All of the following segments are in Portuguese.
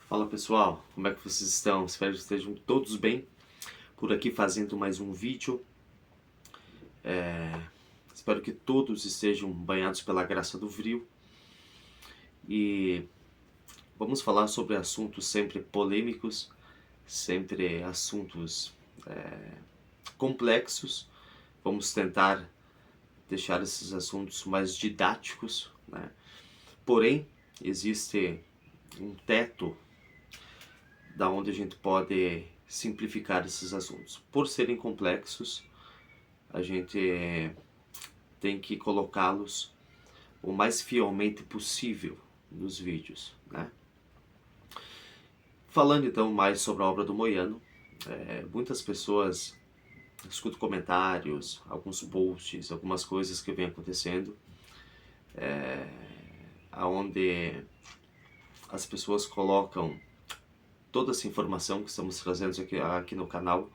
Fala pessoal, como é que vocês estão? Espero que estejam todos bem. Por aqui fazendo mais um vídeo. Espero que todos estejam banhados pela graça do Vril. E vamos falar sobre assuntos sempre polêmicos, sempre assuntos complexos. Vamos tentar deixar esses assuntos mais didáticos, né? Porém, existe um teto da onde a gente pode simplificar esses assuntos. Por serem complexos, a gente tem que colocá-los o mais fielmente possível nos vídeos, né? Falando então mais sobre a obra do Moiano, muitas pessoas escutam comentários, alguns posts, algumas coisas que vem acontecendo, aonde as pessoas colocam toda essa informação que estamos trazendo aqui no canal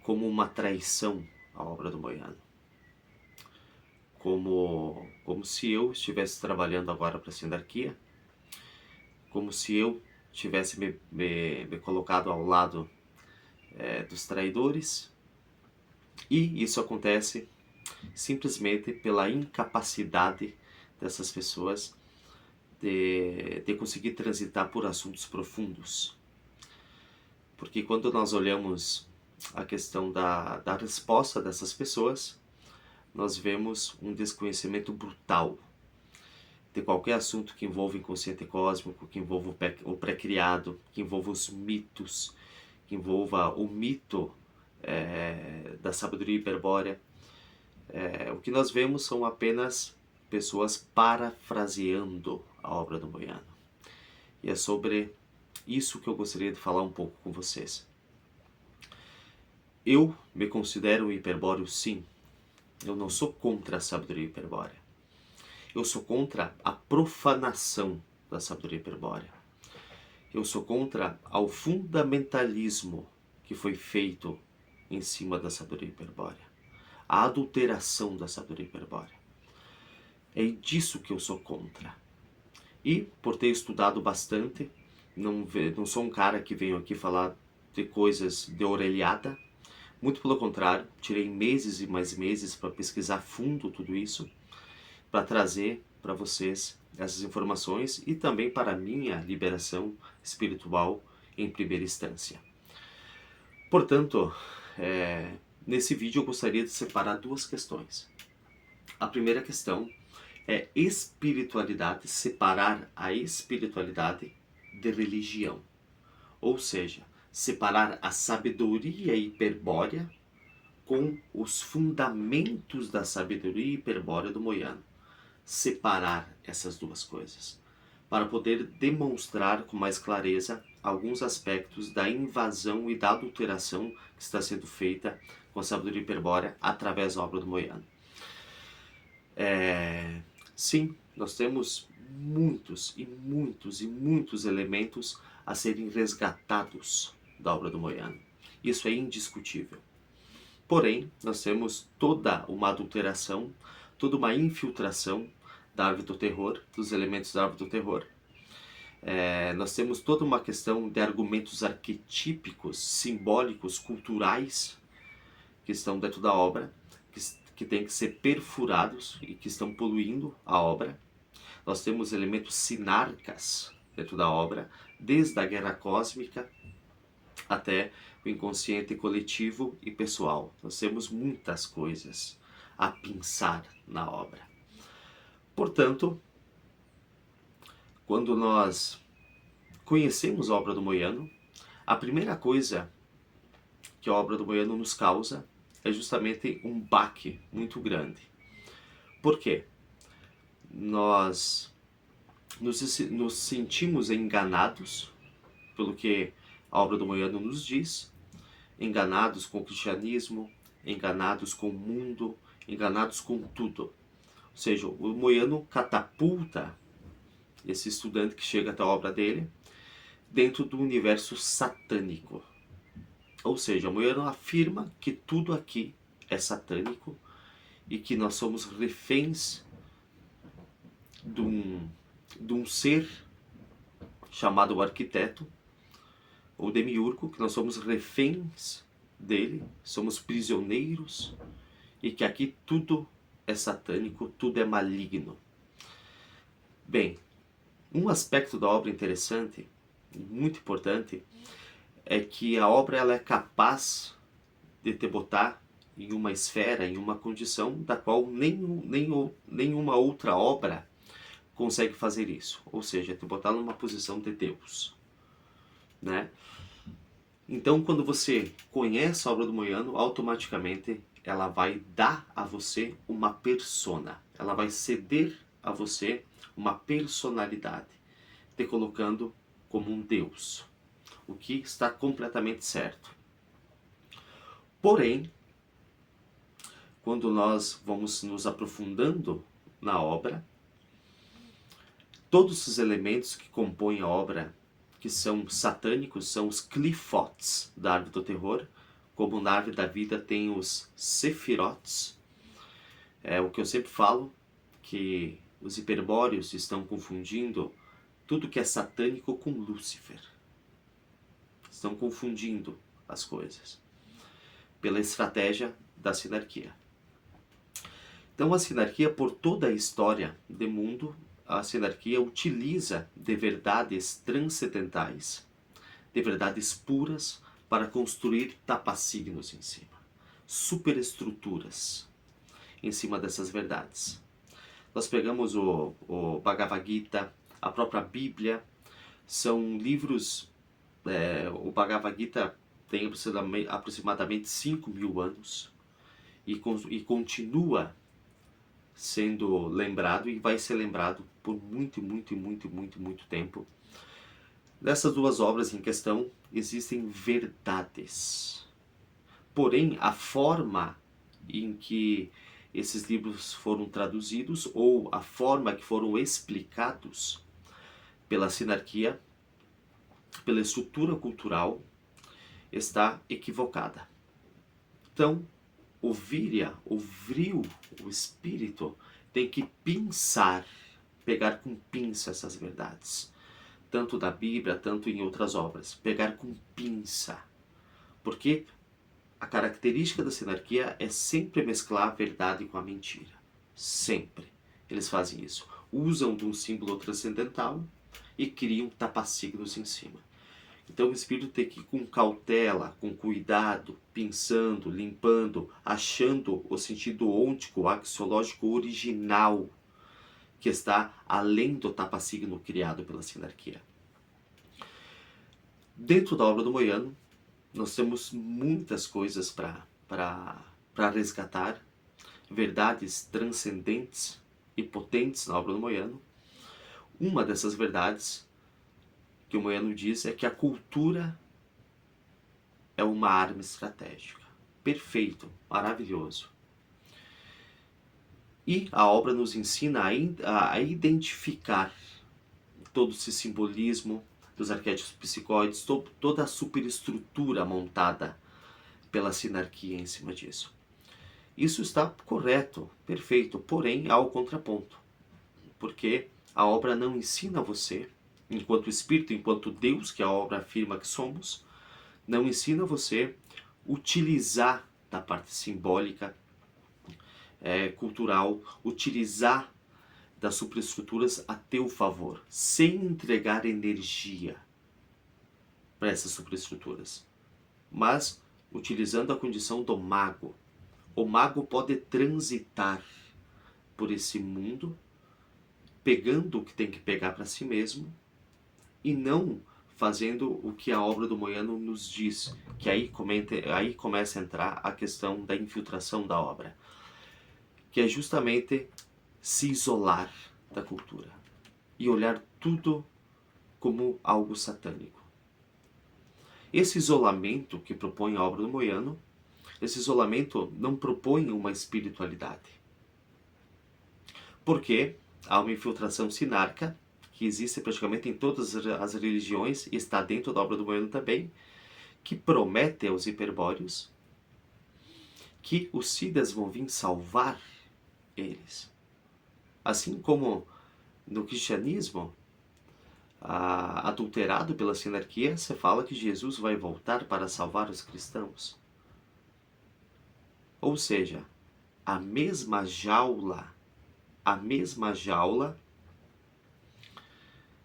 como uma traição à obra do Moiano. Como se eu estivesse trabalhando agora para a Sindarquia, como se eu tivesse me colocado ao lado dos traidores, e isso acontece simplesmente pela incapacidade dessas pessoas de conseguir transitar por assuntos profundos. Porque quando nós olhamos a questão da resposta dessas pessoas, nós vemos um desconhecimento brutal de qualquer assunto que envolva o inconsciente cósmico, que envolva o pré-criado, que envolva os mitos, que envolva o mito da sabedoria hiperbórea. O que nós vemos são apenas pessoas parafraseando a obra do Moiano. E é sobre isso que eu gostaria de falar um pouco com vocês. Eu me considero um hiperbóreo, sim. Eu não sou contra a sabedoria hiperbórea. Eu sou contra a profanação da sabedoria hiperbórea. Eu sou contra ao fundamentalismo que foi feito em cima da sabedoria hiperbórea. A adulteração da sabedoria hiperbórea. É disso que eu sou contra. E, por ter estudado bastante, não sou um cara que venho aqui falar de coisas de orelhada. Muito pelo contrário, tirei meses e mais meses para pesquisar a fundo tudo isso, para trazer para vocês essas informações e também para a minha liberação espiritual em primeira instância. Portanto, nesse vídeo eu gostaria de separar duas questões. A primeira questão é espiritualidade, separar a espiritualidade de religião. Ou seja, separar a sabedoria hiperbórea com os fundamentos da sabedoria hiperbórea do Moiano. Separar essas duas coisas, para poder demonstrar com mais clareza alguns aspectos da invasão e da adulteração que está sendo feita com a sabedoria hiperbórea através da obra do Moiano. Sim, nós temos muitos e muitos e muitos elementos a serem resgatados da obra do Moiano. Isso é indiscutível. Porém, nós temos toda uma adulteração, toda uma infiltração da árvore do terror, dos elementos da árvore do terror. Nós temos toda uma questão de argumentos arquetípicos, simbólicos, culturais, que estão dentro da obra, que têm que ser perfurados e que estão poluindo a obra. Nós temos elementos sinarcas dentro da obra, desde a guerra cósmica até o inconsciente coletivo e pessoal. Nós temos muitas coisas a pensar na obra. Portanto, quando nós conhecemos a obra do Moiano, a primeira coisa que a obra do Moiano nos causa é justamente um baque muito grande. Por quê? Nós nos sentimos enganados pelo que a obra do Moiano nos diz, enganados com o cristianismo, enganados com o mundo, enganados com tudo. Ou seja, o Moiano catapulta esse estudante que chega até a obra dele dentro do universo satânico. Ou seja, o Moiano afirma que tudo aqui é satânico e que nós somos reféns de um ser chamado o arquiteto, ou demiurgo, que nós somos reféns dele, somos prisioneiros, e que aqui tudo é satânico, tudo é maligno. Bem, um aspecto da obra interessante, muito importante, é que a obra ela é capaz de te botar em uma esfera, em uma condição da qual nenhuma outra obra consegue fazer isso. Ou seja, te botar numa posição de Deus, né? Então, quando você conhece a obra do Moiano, automaticamente ela vai dar a você uma persona. Ela vai ceder a você uma personalidade, te colocando como um Deus, o que está completamente certo. Porém, quando nós vamos nos aprofundando na obra, todos os elementos que compõem a obra, que são satânicos, são os clifotes da árvore do terror, como na árvore da vida tem os sefirotes. É o que eu sempre falo, que os hiperbóreos estão confundindo tudo que é satânico com Lúcifer. Estão confundindo as coisas pela estratégia da sinarquia. Então a sinarquia, por toda a história do mundo, a sinarquia utiliza de verdades transcendentais, de verdades puras, para construir tapasignos em cima, superestruturas em cima dessas verdades. Nós pegamos o Bhagavad Gita, a própria Bíblia, são livros, o Bhagavad Gita tem aproximadamente 5.000 anos e continua sendo lembrado e vai ser lembrado por muito tempo. Nessas duas obras em questão existem verdades. Porém, a forma em que esses livros foram traduzidos ou a forma que foram explicados pela sinarquia, pela estrutura cultural, está equivocada. Então, o virya, o vril, o espírito, tem que pinçar, pegar com pinça essas verdades. Tanto da Bíblia, tanto em outras obras. Pegar com pinça. Porque a característica da sinarquia é sempre mesclar a verdade com a mentira. Sempre. Eles fazem isso. Usam de um símbolo transcendental e criam tapasignos em cima. Então o espírito tem que ir com cautela, com cuidado, pensando, limpando, achando o sentido ôntico, axiológico original, que está além do tapasigno criado pela sinarquia. Dentro da obra do Moiano, nós temos muitas coisas para resgatar, verdades transcendentes e potentes na obra do Moiano. Uma dessas verdades que o Moiano diz é que a cultura é uma arma estratégica. Perfeito, maravilhoso. E a obra nos ensina a identificar todo esse simbolismo dos arquétipos psicóides, toda a superestrutura montada pela sinarquia em cima disso. Isso está correto, perfeito, porém há o contraponto. Porque a obra não ensina você, enquanto espírito, enquanto Deus, que a obra afirma que somos, não ensina você utilizar da parte simbólica, cultural, utilizar das superestruturas a teu favor, sem entregar energia para essas superestruturas, mas utilizando a condição do mago. O mago pode transitar por esse mundo, pegando o que tem que pegar para si mesmo, e não fazendo o que a obra do Moiano nos diz, que aí começa a entrar a questão da infiltração da obra, que é justamente se isolar da cultura e olhar tudo como algo satânico. Esse isolamento que propõe a obra do Moiano, esse isolamento não propõe uma espiritualidade. Porque há uma infiltração sinarca, que existe praticamente em todas as religiões, e está dentro da obra do Moiano também, que promete aos hiperbóreos que os Siddhas vão vir salvar eles. Assim como no cristianismo, a adulterado pela sinarquia, você fala que Jesus vai voltar para salvar os cristãos. Ou seja, a mesma jaula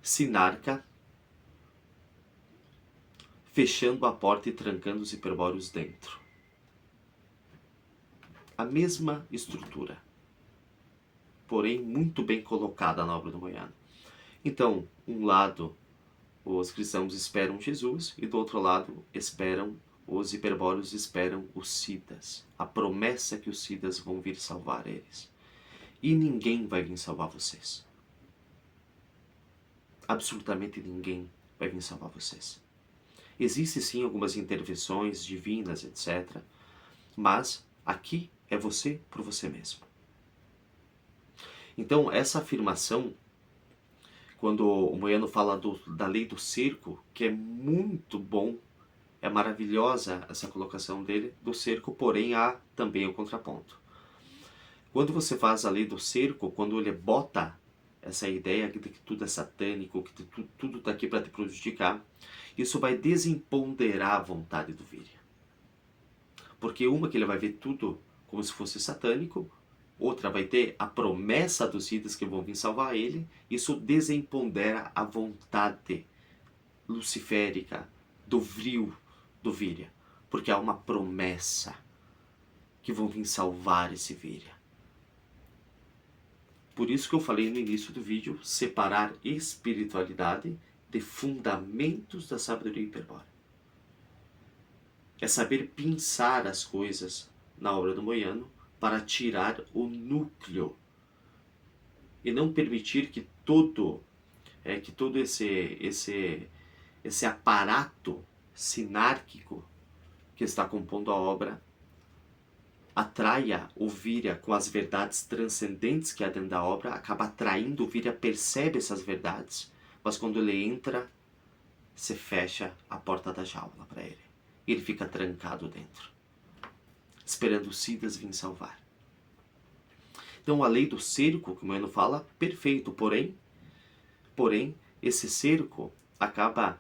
sinarca, fechando a porta e trancando os hiperbóreos dentro. A mesma estrutura, porém muito bem colocada na obra do Moyano. Então, um lado, os cristãos esperam Jesus, e do outro lado, os hiperbóreos esperam os siddhas. A promessa que os siddhas vão vir salvar eles. E ninguém vai vir salvar vocês. Absolutamente ninguém vai vir salvar vocês. Existem sim algumas intervenções divinas, etc. Mas aqui é você por você mesmo. Então, essa afirmação, quando o Moyano fala da lei do cerco, que é muito bom, é maravilhosa essa colocação dele, do cerco, porém há também o contraponto. Quando você faz a lei do cerco, quando ele bota essa ideia de que tudo é satânico, que tudo está aqui para te prejudicar, isso vai desempoderar a vontade do Virya. Porque uma que ele vai ver tudo como se fosse satânico, outra vai ter a promessa dos siddhas que vão vir salvar ele, isso desempodera a vontade luciférica, do vril do Virya. Porque há uma promessa que vão vir salvar esse Virya. Por isso que eu falei no início do vídeo, separar espiritualidade de fundamentos da sabedoria hiperbórea. É saber pensar as coisas na obra do Moyano para tirar o núcleo e não permitir que todo esse aparato sinárquico que está compondo a obra atraia o Virya com as verdades transcendentes que há dentro da obra, acaba atraindo, o Virya percebe essas verdades, mas quando ele entra, se fecha a porta da jaula para ele. E ele fica trancado dentro, esperando os siddhas virem salvar. Então a lei do cerco, que o Moyano fala, perfeito, porém, esse cerco acaba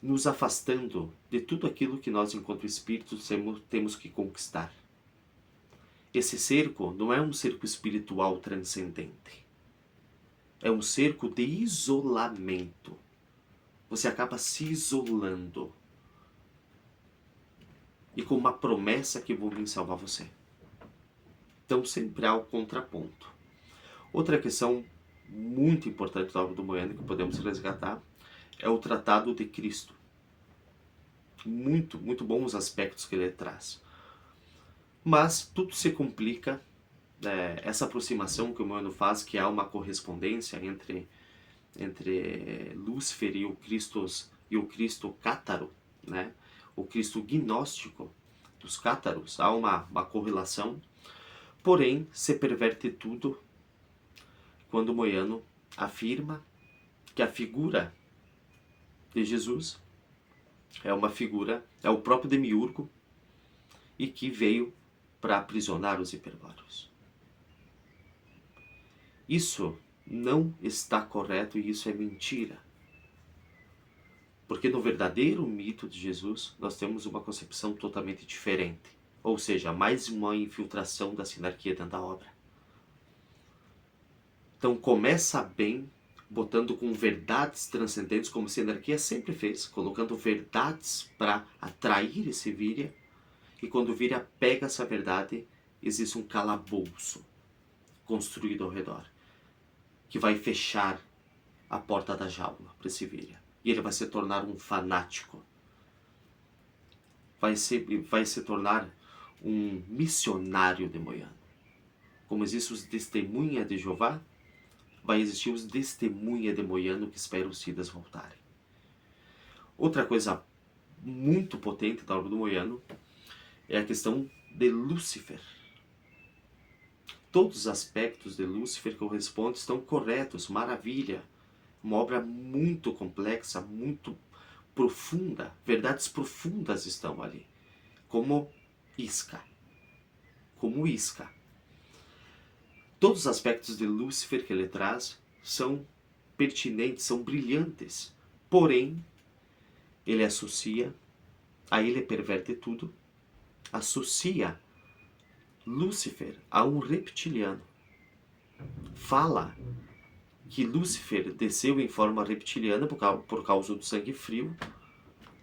nos afastando de tudo aquilo que nós, enquanto espíritos, temos que conquistar. Esse cerco não é um cerco espiritual transcendente. É um cerco de isolamento. Você acaba se isolando. E com uma promessa que vão vir salvar você. Então sempre há o contraponto. Outra questão muito importante da obra do Moyano que podemos resgatar é o Tratado de Cristo. Muito, muito bons os aspectos que ele traz. Mas tudo se complica, essa aproximação que o Moyano faz, que há uma correspondência entre Lúcifer e o Cristo cátaro, né? O Cristo gnóstico dos cátaros, há uma correlação, porém se perverte tudo quando o Moyano afirma que a figura de Jesus é uma figura, é o próprio Demiurgo, e que veio para aprisionar os hiperbóreos. Isso não está correto e isso é mentira. Porque no verdadeiro mito de Jesus, nós temos uma concepção totalmente diferente. Ou seja, mais uma infiltração da sinarquia dentro da obra. Então começa bem, botando com verdades transcendentes, como a sinarquia sempre fez, colocando verdades para atrair esse Virya. E quando o Virya pega essa verdade, existe um calabouço construído ao redor, que vai fechar a porta da jaula para esse Virya. E ele vai se tornar um fanático. Vai se tornar um missionário de Moyano. Como existem os testemunhas de Jeová, vai existir os testemunhas de Moyano que esperam os siddhas voltarem. Outra coisa muito potente da obra do Moyano é a questão de Lúcifer. Todos os aspectos de Lúcifer correspondem, estão corretos, maravilha. Uma obra muito complexa, muito profunda, verdades profundas estão ali. Como isca. Todos os aspectos de Lúcifer que ele traz são pertinentes, são brilhantes, Porém, ele associa, aí ele perverte tudo, associa Lúcifer a um reptiliano. Fala que Lúcifer desceu em forma reptiliana por causa do sangue frio,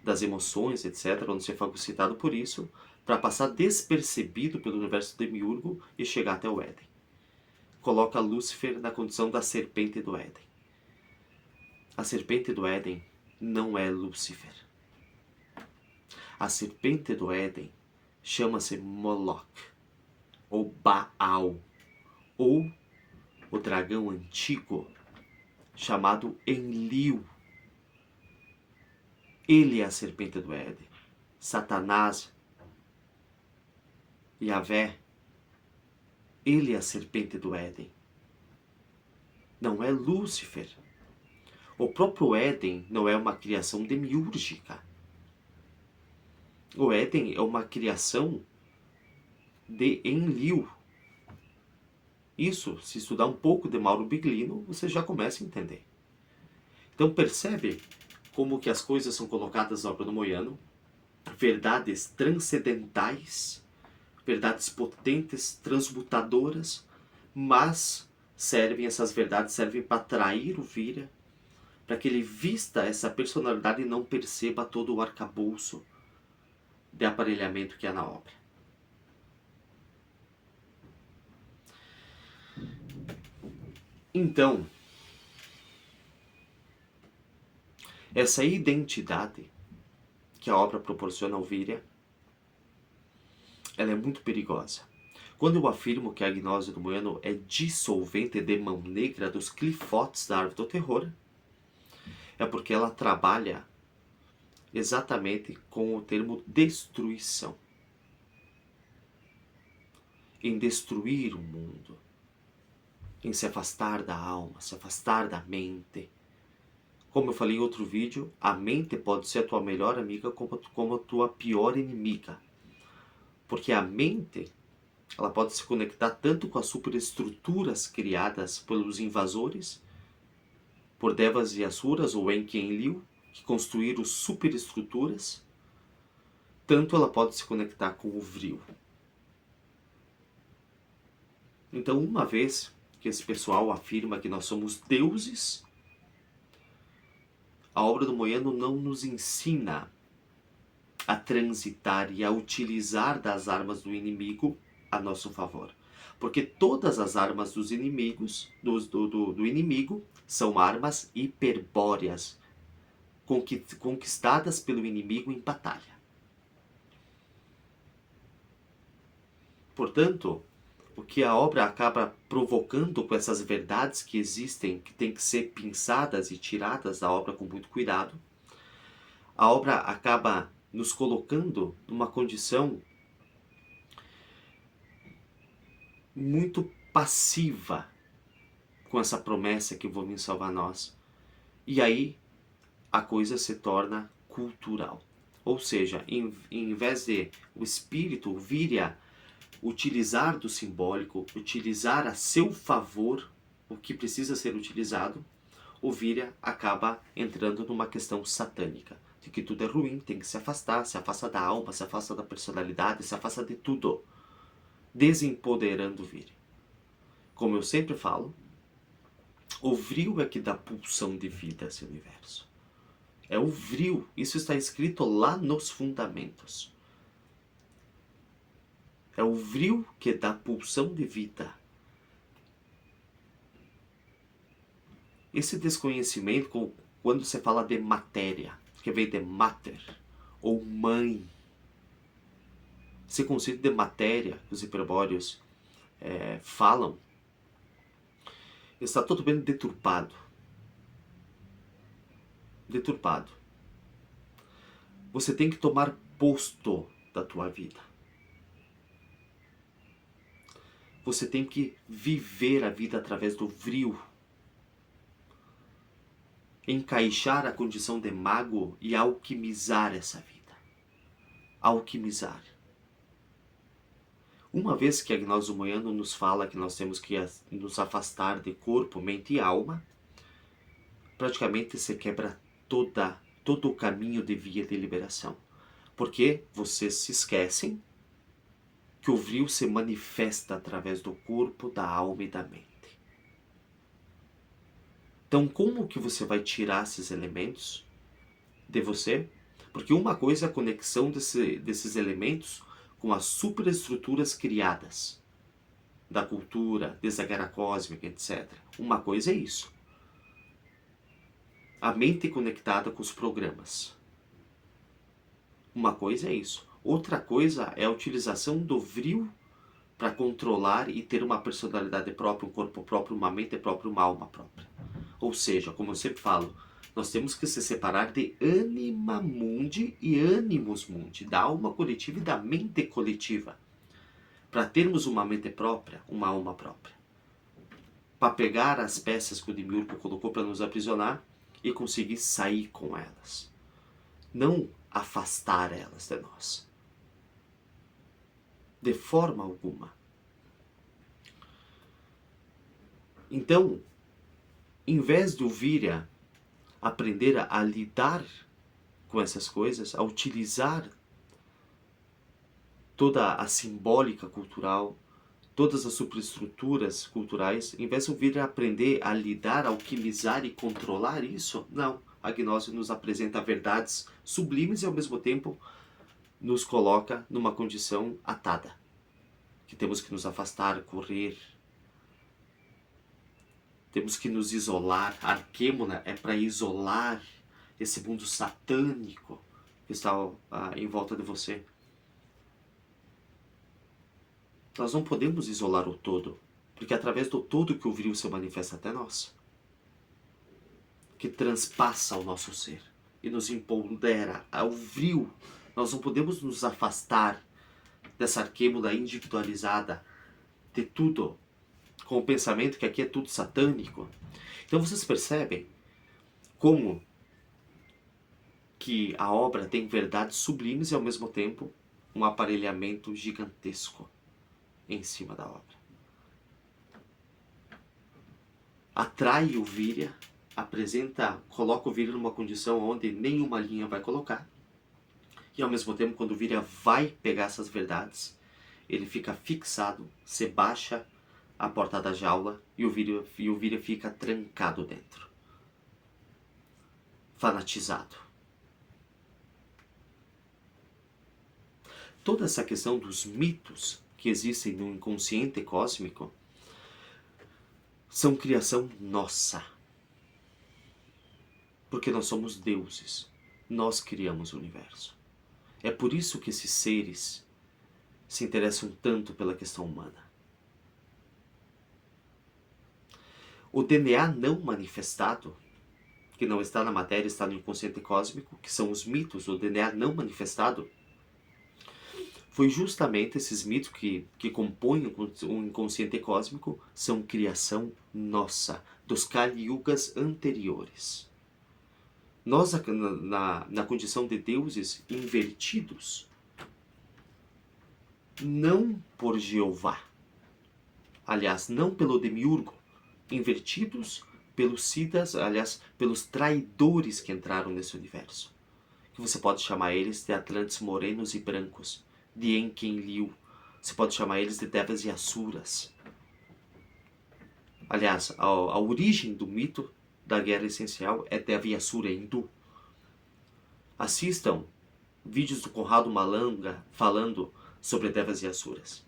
das emoções, etc., onde ser fagocitado por isso, para passar despercebido pelo universo demiurgo e chegar até o Éden. Coloca Lúcifer na condição da serpente do Éden. A serpente do Éden não é Lúcifer. A serpente do Éden chama-se Moloch, ou Baal, ou o dragão antigo, chamado Enlil. Ele é a serpente do Éden. Satanás, Yahvé, ele é a serpente do Éden. Não é Lúcifer. O próprio Éden não é uma criação demiúrgica. O Éden é uma criação de Enlil. Isso, se estudar um pouco de Mauro Biglino, você já começa a entender. Então percebe como que as coisas são colocadas na obra do Moiano, verdades transcendentais, verdades potentes, transmutadoras, mas essas verdades servem para atrair o Vira, para que ele vista essa personalidade e não perceba todo o arcabouço de aparelhamento que há na obra. Então, essa identidade que a obra proporciona ao Vira, ela é muito perigosa. Quando eu afirmo que a gnose do Moiano é dissolvente de mão negra dos clifotes da árvore do terror, é porque ela trabalha exatamente com o termo destruição. Em destruir o mundo, em se afastar da alma, se afastar da mente. Como eu falei em outro vídeo, a mente pode ser a tua melhor amiga como a tua pior inimiga. Porque a mente, ela pode se conectar tanto com as superestruturas criadas pelos invasores, por Devas e Asuras ou Enki e Enlil, que construíram superestruturas, tanto ela pode se conectar com o Vril. Então, uma vez que esse pessoal afirma que nós somos deuses, a obra do Moiano não nos ensina a transitar e a utilizar das armas do inimigo a nosso favor. Porque todas as armas dos inimigos, do inimigo são armas hiperbóreas, conquistadas pelo inimigo em batalha. Portanto, o que a obra acaba provocando com essas verdades que existem, que têm que ser pinçadas e tiradas da obra com muito cuidado, a obra acaba nos colocando numa condição muito passiva com essa promessa que vou vir salvar nós. E aí a coisa se torna cultural. Ou seja, em vez de o espírito vir a utilizar do simbólico, utilizar a seu favor o que precisa ser utilizado, o Vira acaba entrando numa questão satânica, de que tudo é ruim, tem que se afasta da alma, se afasta da personalidade, se afasta de tudo, desempoderando o Vira. Como eu sempre falo, o Vril é que dá pulsão de vida a esse universo. É o Vril, isso está escrito lá nos fundamentos. É o Vril que dá pulsão de vida. Esse desconhecimento, quando você fala de matéria, que vem de mater, ou mãe, esse conceito de matéria que os hiperbóreos falam, está totalmente deturpado. Deturpado. Você tem que tomar posto da tua vida. Você tem que viver a vida através do Vril. Encaixar a condição de mago e alquimizar essa vida. Alquimizar. Uma vez que a gnose moiano nos fala que nós temos que nos afastar de corpo, mente e alma, praticamente se quebra todo o caminho de via de liberação. Porque vocês se esquecem que o vril se manifesta através do corpo, da alma e da mente. Então, como que você vai tirar esses elementos de você? Porque uma coisa é a conexão desses elementos com as superestruturas criadas da cultura, desde a guerra cósmica, etc. Uma coisa é isso. A mente conectada com os programas. Uma coisa é isso. Outra coisa é a utilização do vril para controlar e ter uma personalidade própria, um corpo próprio, uma mente própria, uma alma própria. Ou seja, como eu sempre falo, nós temos que se separar de anima mundi e animus mundi, da alma coletiva e da mente coletiva, para termos uma mente própria, uma alma própria. Para pegar as peças que o Demiurgo colocou para nos aprisionar e conseguir sair com elas. Não afastar elas de nós. De forma alguma. Então, em vez do Virya aprender a lidar com essas coisas, a utilizar toda a simbólica cultural, todas as superestruturas culturais, em vez de Virya aprender a lidar, a alquimizar e controlar isso, não. A gnose nos apresenta verdades sublimes e ao mesmo tempo nos coloca numa condição atada, que temos que nos afastar, correr, temos que nos isolar. A Arquêmona é para isolar esse mundo satânico que está em volta de você. Nós não podemos isolar o todo, porque é através do todo que o vril se manifesta até nós, que transpassa o nosso ser e nos empodera ao vril. Nós não podemos nos afastar dessa Arquêmona individualizada de tudo, com o pensamento que aqui é tudo satânico. Então vocês percebem como que a obra tem verdades sublimes e ao mesmo tempo um aparelhamento gigantesco em cima da obra. Atrai o Virya, coloca o Virya numa condição onde nenhuma linha vai colocar. E ao mesmo tempo, quando o Virya vai pegar essas verdades, ele fica fixado, se baixa a porta da jaula e o Virya fica trancado dentro. Fanatizado. Toda essa questão dos mitos que existem no inconsciente cósmico são criação nossa. Porque nós somos deuses. Nós criamos o universo. É por isso que esses seres se interessam tanto pela questão humana. O DNA não manifestado, que não está na matéria, está no inconsciente cósmico, que são os mitos, o DNA não manifestado, foi justamente esses mitos que compõem o inconsciente cósmico, são criação nossa, dos Kali Yugas anteriores. Nós, na condição de deuses invertidos, não por Jeová, aliás, não pelo Demiurgo, invertidos pelos Siddhas, aliás, pelos traidores que entraram nesse universo. Que você pode chamar eles de Atlantes morenos e brancos, de Enkidu. Você pode chamar eles de Devas e Asuras. Aliás, a origem do mito da guerra essencial é Deva e Asura hindu. Assistam vídeos do Conrado Malanga falando sobre Devas e Asuras.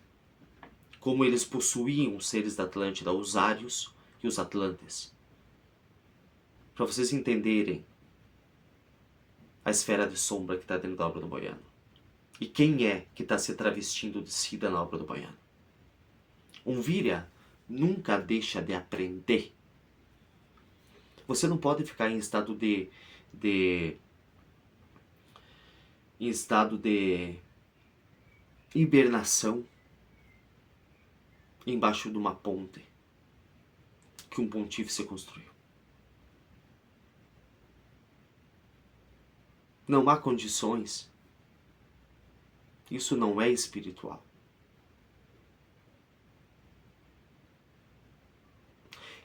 Como eles possuíam os seres da Atlântida, os Ários e os Atlantes. Para vocês entenderem a esfera de sombra que está dentro da obra do Boiano. E quem é que está se travestindo de Siddha na obra do Boiano. Um Virya nunca deixa de aprender. Você não pode ficar em estado de hibernação embaixo de uma ponte que um pontífice construiu. Não há condições. Isso não é espiritual.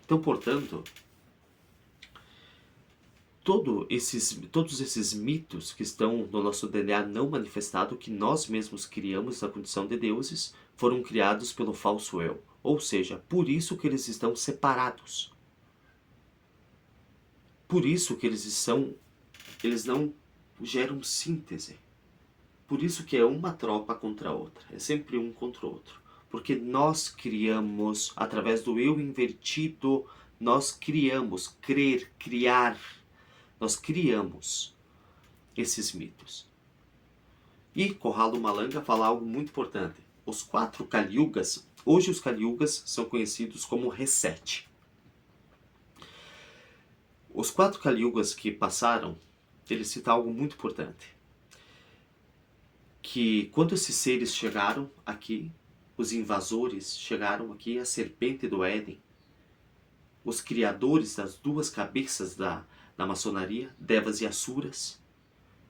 Então, portanto, todos esses mitos que estão no nosso DNA não manifestado, que nós mesmos criamos na condição de deuses, foram criados pelo falso eu. Ou seja, por isso que eles estão separados. Por isso que eles não geram síntese. Por isso que é uma tropa contra a outra. É sempre um contra o outro. Porque nós criamos, através do eu invertido, nós criamos, criar. Nós criamos esses mitos. E Conrado Malanga fala algo muito importante. Os 4 Kali-yugas, hoje os Kali-yugas são conhecidos como reset. Os 4 Kali-yugas que passaram, ele cita algo muito importante. Que quando esses seres chegaram aqui, os invasores chegaram aqui, a serpente do Éden, os criadores das 2 cabeças da maçonaria, Devas e Asuras,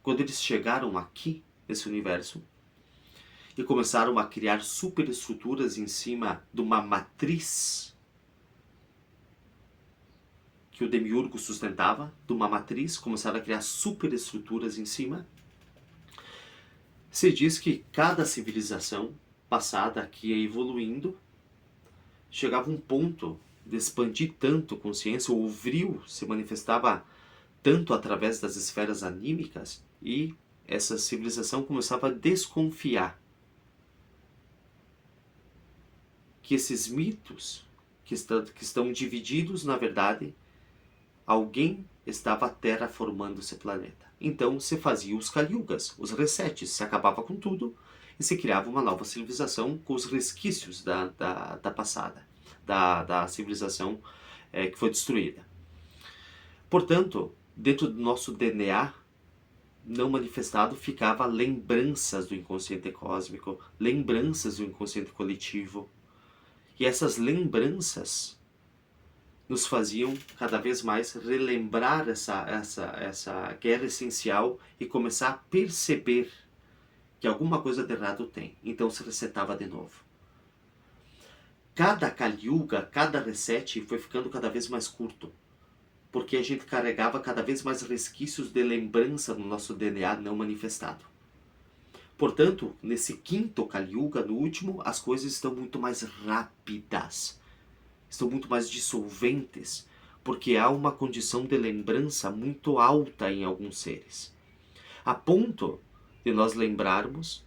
quando eles chegaram aqui, nesse universo, e começaram a criar superestruturas em cima de uma matriz que o Demiurgo sustentava, de uma matriz, começaram a criar superestruturas em cima. Se diz que cada civilização passada aqui ia evoluindo, chegava um ponto de expandir tanto consciência, o vril se manifestava tanto através das esferas anímicas, e essa civilização começava a desconfiar que esses mitos que estão divididos, na verdade, alguém estava terraformando esse planeta. Então se fazia os Kali-yugas, os resets, se acabava com tudo e se criava uma nova civilização com os resquícios da passada, da civilização que foi destruída. Portanto, dentro do nosso DNA não manifestado ficava lembranças do inconsciente cósmico, lembranças do inconsciente coletivo. E essas lembranças nos faziam cada vez mais relembrar essa guerra essencial e começar a perceber que alguma coisa de errado tem. Então se resetava de novo. Cada Kali-yuga, cada reset foi ficando cada vez mais curto, porque a gente carregava cada vez mais resquícios de lembrança no nosso DNA não manifestado. Portanto, nesse 5º Kali-yuga, no último, as coisas estão muito mais rápidas, estão muito mais dissolventes, porque há uma condição de lembrança muito alta em alguns seres, a ponto de nós lembrarmos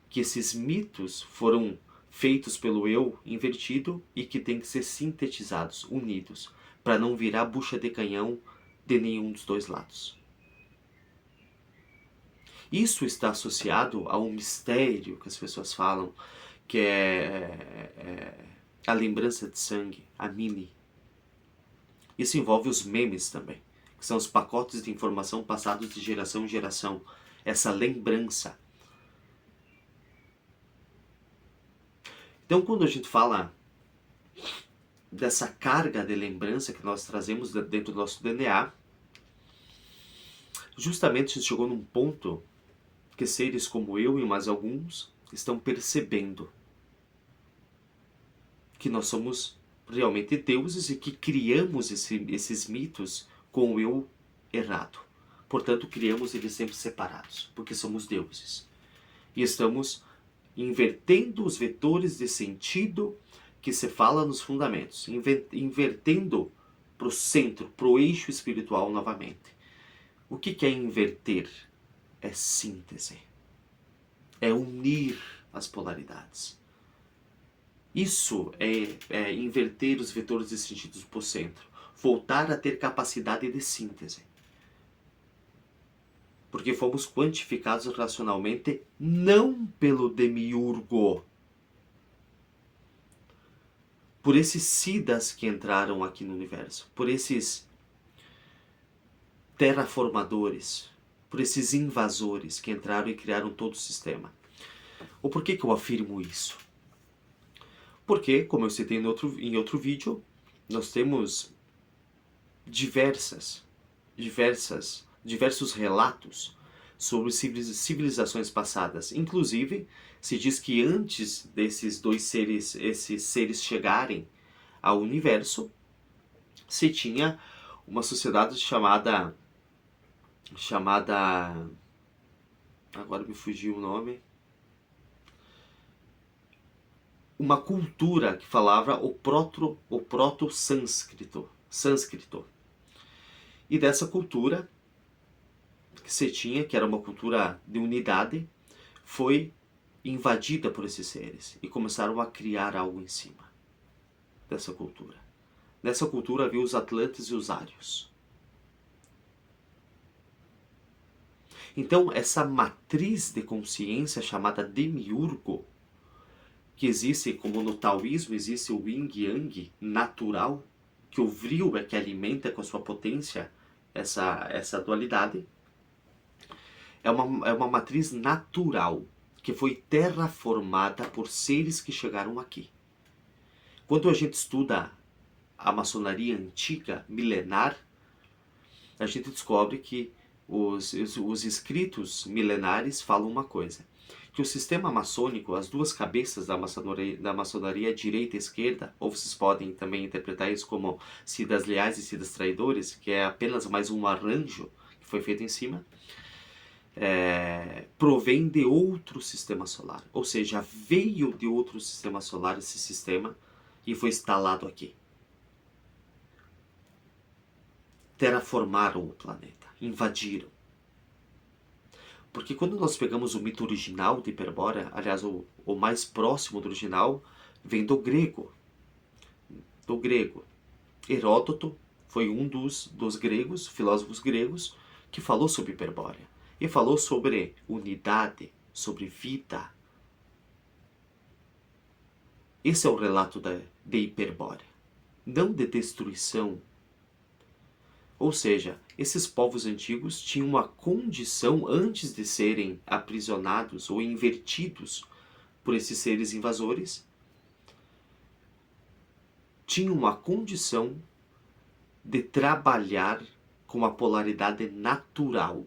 que esses mitos foram feitos pelo eu invertido e que têm que ser sintetizados, unidos, para não virar bucha de canhão de nenhum dos dois lados. Isso está associado a um mistério que as pessoas falam, que é a lembrança de sangue, a mini. Isso envolve os memes também, que são os pacotes de informação passados de geração em geração. Essa lembrança. Então, quando a gente fala dessa carga de lembrança que nós trazemos dentro do nosso DNA, justamente a gente chegou num ponto que seres como eu e mais alguns estão percebendo que nós somos realmente deuses e que criamos esses mitos com o eu errado. Portanto, criamos eles sempre separados, porque somos deuses. E estamos invertendo os vetores de sentido que se fala nos fundamentos, invertendo para o centro, para o eixo espiritual novamente. O que é inverter? É síntese. É unir as polaridades. Isso é inverter os vetores de sentido para o centro. Voltar a ter capacidade de síntese. Porque fomos quantificados racionalmente não pelo demiurgo, por esses siddhas que entraram aqui no universo, por esses terraformadores, por esses invasores que entraram e criaram todo o sistema. O porquê que eu afirmo isso? Porque, como eu citei em outro vídeo, nós temos diversos relatos sobre civilizações passadas. Inclusive, se diz que antes desses esses seres chegarem ao universo, se tinha uma sociedade chamada chamada, agora me fugiu o nome, uma cultura que falava o proto-sânscrito. E dessa cultura que você tinha, que era uma cultura de unidade, foi invadida por esses seres e começaram a criar algo em cima dessa cultura. Nessa cultura havia os Atlantes e os Ários. Então, essa matriz de consciência chamada Demiurgo, que existe, como no taoísmo existe o yin e yang natural, que o vril é que alimenta com a sua potência essa dualidade, é uma matriz natural, que foi terraformada por seres que chegaram aqui. Quando a gente estuda a maçonaria antiga, milenar, a gente descobre que os escritos milenares falam uma coisa, que o sistema maçônico, as duas cabeças da maçonaria direita e esquerda, ou vocês podem também interpretar isso como sidas leais e sidas traidores, que é apenas mais um arranjo que foi feito em cima, provém de outro sistema solar, ou seja, veio de outro sistema solar esse sistema e foi instalado aqui. Terraformaram o planeta, invadiram. Porque quando nós pegamos o mito original de Hiperbórea, aliás, o mais próximo do original, vem do grego. Do grego. Heródoto foi um dos gregos, filósofos gregos, que falou sobre Hiperbórea. E falou sobre unidade, sobre vida. Esse é o relato de Hiperbórea. Não de destruição. Ou seja, esses povos antigos tinham uma condição, antes de serem aprisionados ou invertidos por esses seres invasores, tinham uma condição de trabalhar com a polaridade natural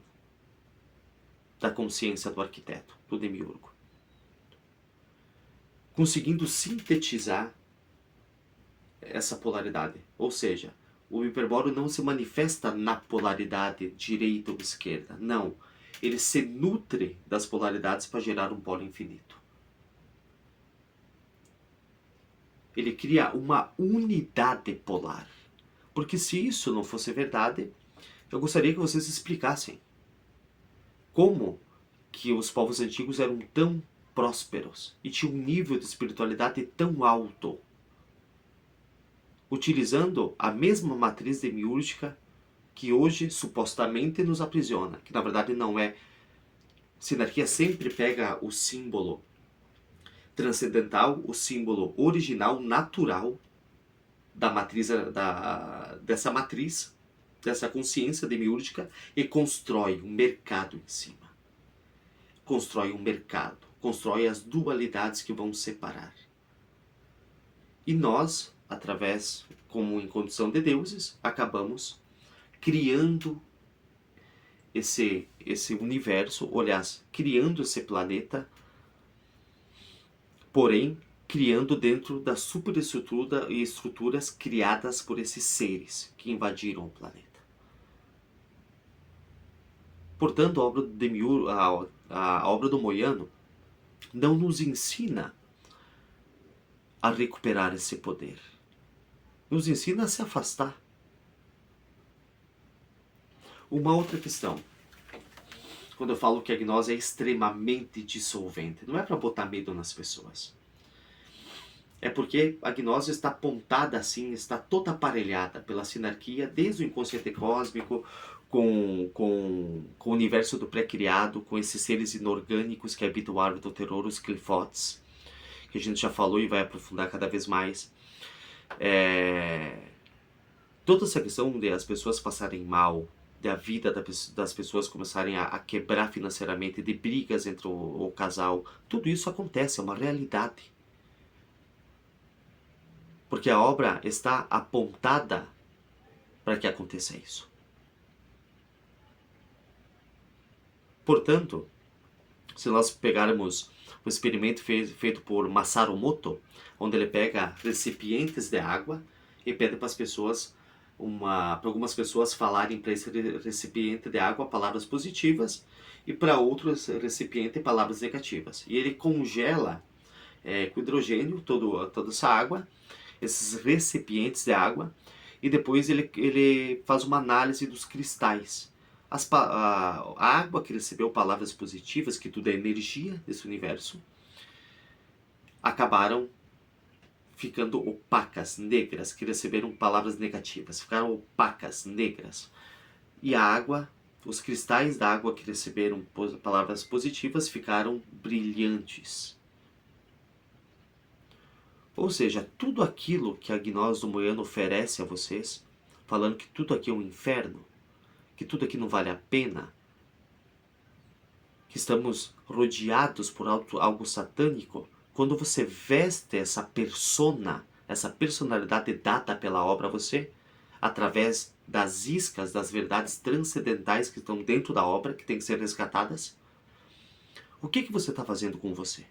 da consciência do arquiteto, do demiurgo, conseguindo sintetizar essa polaridade. Ou seja, o hiperbóreo não se manifesta na polaridade direita ou esquerda, não. Ele se nutre das polaridades para gerar um polo infinito. Ele cria uma unidade polar. Porque se isso não fosse verdade, eu gostaria que vocês explicassem como que os povos antigos eram tão prósperos e tinham um nível de espiritualidade tão alto, utilizando a mesma matriz demiúrgica que hoje supostamente nos aprisiona, que na verdade não é. Sinarquia sempre pega o símbolo transcendental, o símbolo original, natural da matriz, dessa matriz, dessa consciência demiúrgica, e constrói um mercado em cima. Constrói um mercado, constrói as dualidades que vão separar. E nós, através, como em condição de deuses, acabamos criando esse universo, aliás, criando esse planeta, porém, criando dentro da superestrutura e estruturas criadas por esses seres que invadiram o planeta. Portanto, a obra do Demiurgo, a obra do Moiano não nos ensina a recuperar esse poder. Nos ensina a se afastar. Uma outra questão. Quando eu falo que a gnose é extremamente dissolvente, não é para botar medo nas pessoas. É porque a gnose está apontada assim, está toda aparelhada pela sinarquia, desde o inconsciente cósmico, com o universo do pré-criado, com esses seres inorgânicos que habitam o árvore do terror, os Qliphotts, que a gente já falou e vai aprofundar cada vez mais. Toda essa questão de as pessoas passarem mal, da vida das pessoas começarem a quebrar financeiramente, de brigas entre o casal, tudo isso acontece, é uma realidade. Porque a obra está apontada para que aconteça isso. Portanto, se nós pegarmos o experimento feito por Masaru Emoto, onde ele pega recipientes de água e pede para as pessoas para algumas pessoas falarem para esse recipiente de água palavras positivas e para outros recipiente palavras negativas. E ele congela com hidrogênio toda essa água, esses recipientes de água, e depois ele faz uma análise dos cristais. A água que recebeu palavras positivas, que tudo é energia desse universo, acabaram ficando opacas, negras, que receberam palavras negativas, ficaram opacas, negras. E a água, os cristais da água que receberam palavras positivas ficaram brilhantes. Ou seja, tudo aquilo que a gnose do Mohiano oferece a vocês, falando que tudo aqui é um inferno, que tudo aqui não vale a pena, que estamos rodeados por algo satânico, quando você veste essa persona, essa personalidade dada pela obra a você, através das iscas, das verdades transcendentais que estão dentro da obra, que têm que ser resgatadas, o que você está fazendo com você?